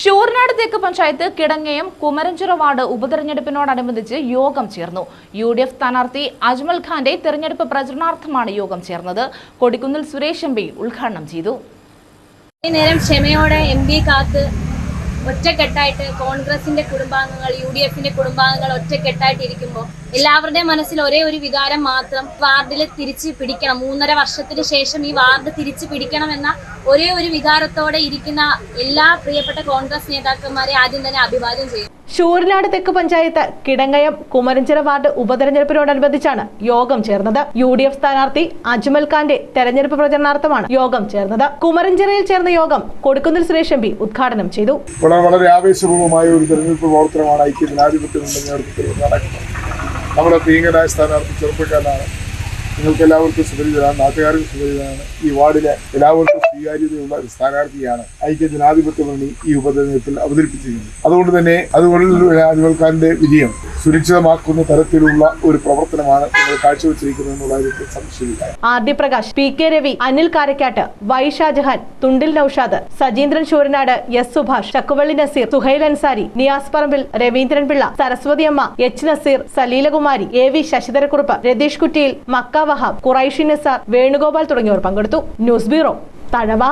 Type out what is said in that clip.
ശൂരനാട് തെക്ക് പഞ്ചായത്ത് കിടങ്ങയം കുമരഞ്ചിറ വാർഡ് ഉപതെരഞ്ഞെടുപ്പിനോടനുബന്ധിച്ച് യോഗം ചേർന്നു. UDF സ്ഥാനാർത്ഥി അജ്മൽ ഖാന്റെ തെരഞ്ഞെടുപ്പ് പ്രചരണാർത്ഥമാണ് യോഗം ചേർന്നത്. കൊടിക്കുന്നിൽ സുരേഷ് MP ഉദ്ഘാടനം ചെയ്തു. ക്ഷമയോടെ MP കാത്ത് ഒറ്റക്കെട്ടായിട്ട് കോൺഗ്രസിന്റെ കുടുംബാംഗങ്ങൾ UDFന്റെ കുടുംബാംഗങ്ങൾ ഒറ്റക്കെട്ടായിട്ട് ഇരിക്കുമ്പോൾ എല്ലാവരുടെയും മനസ്സിൽ ഒരേ ഒരു വികാരം മാത്രം, വാർഡിൽ തിരിച്ചു പിടിക്കണം. 3.5 വർഷത്തിന് ശേഷം ഈ വാർഡ് തിരിച്ചു പിടിക്കണം എന്ന ഒരേ ഒരു വികാരത്തോടെ ഇരിക്കുന്ന എല്ലാ പ്രിയപ്പെട്ട കോൺഗ്രസ് നേതാക്കന്മാരെ ആദ്യം തന്നെ അഭിവാദ്യം ചെയ്യും. ശൂരനാട് തെക്ക് പഞ്ചായത്ത് കിടങ്ങയം കുമരഞ്ചിറ വാർഡ് ഉപതെരഞ്ഞെടുപ്പിനോടനുബന്ധിച്ചാണ് യോഗം ചേർന്നത്. UDF സ്ഥാനാർത്ഥി അജ്മൽ ഖാന്റെ തെരഞ്ഞെടുപ്പ് പ്രചരണാർത്ഥമാണ് യോഗം ചേർന്നത്. കുമരഞ്ചിറയിൽ ചേർന്ന യോഗം കൊടിക്കുന്നിൽ സുരേഷ് MP ഉദ്ഘാടനം ചെയ്തു. വളരെ ആവേശപൂർവമായ ഒരു തെരഞ്ഞെടുപ്പ് പ്രവർത്തനമാണ് ഐക്യജനാധിപത്യത്തിന്റെ നേതൃത്വത്തിൽ നടക്കുന്നത്. നമ്മുടെ പ്രിയങ്കരായ സ്ഥാനാർത്ഥി ചെറുപ്പക്കാരനാണ്. നിങ്ങൾക്ക് എല്ലാവർക്കും സുപരിചിതനാണ്, നാട്ടുകാർക്ക് സുപരിചിതനാണ്. ഈ വാർഡിലെ എല്ലാവർക്കും സ്വീകാര്യതയുള്ള ഒരു സ്ഥാനാർത്ഥിയാണ് ഐക്യജനാധിപത്യ മുന്നണി ഈ ഉപതെരഞ്ഞെടുപ്പിൽ അവതരിപ്പിച്ചിരിക്കുന്നത്. അതുകൊണ്ട് തന്നെ അജ്മൽ ഖാന്റെ വിജയം സുരക്ഷിതമാക്കുന്ന തരത്തിലുള്ള ഒരു പ്രവർത്തനമാണ് നിങ്ങൾ കാഴ്ചവെച്ചിരിക്കുന്നത് എന്നുള്ള കാര്യത്തിൽ സംശയമില്ല. RD Prakash, PK Ravi, Anil Karakkad, Y Shah Jahan, Thundil Naushad, Sajeendran Sooranad, S Subhash, Chakkuvalli Naseer, Suhail Ansari, Niyas പറമ്പിൽ, രവീന്ദ്രൻ പിള്ള, സരസ്വതി അമ്മ, H നസീർ, സലീലകുമാരി, AV ശശിധരക്കുറുപ്പ്, രതീഷ് കുറ്റിയിൽ, മക്ക വഹാബ്, ഖുറൈഷി നിസാർ, വേണുഗോപാൽ തുടങ്ങിയവർ പങ്കെടുത്തു. News bureau, Thazhava.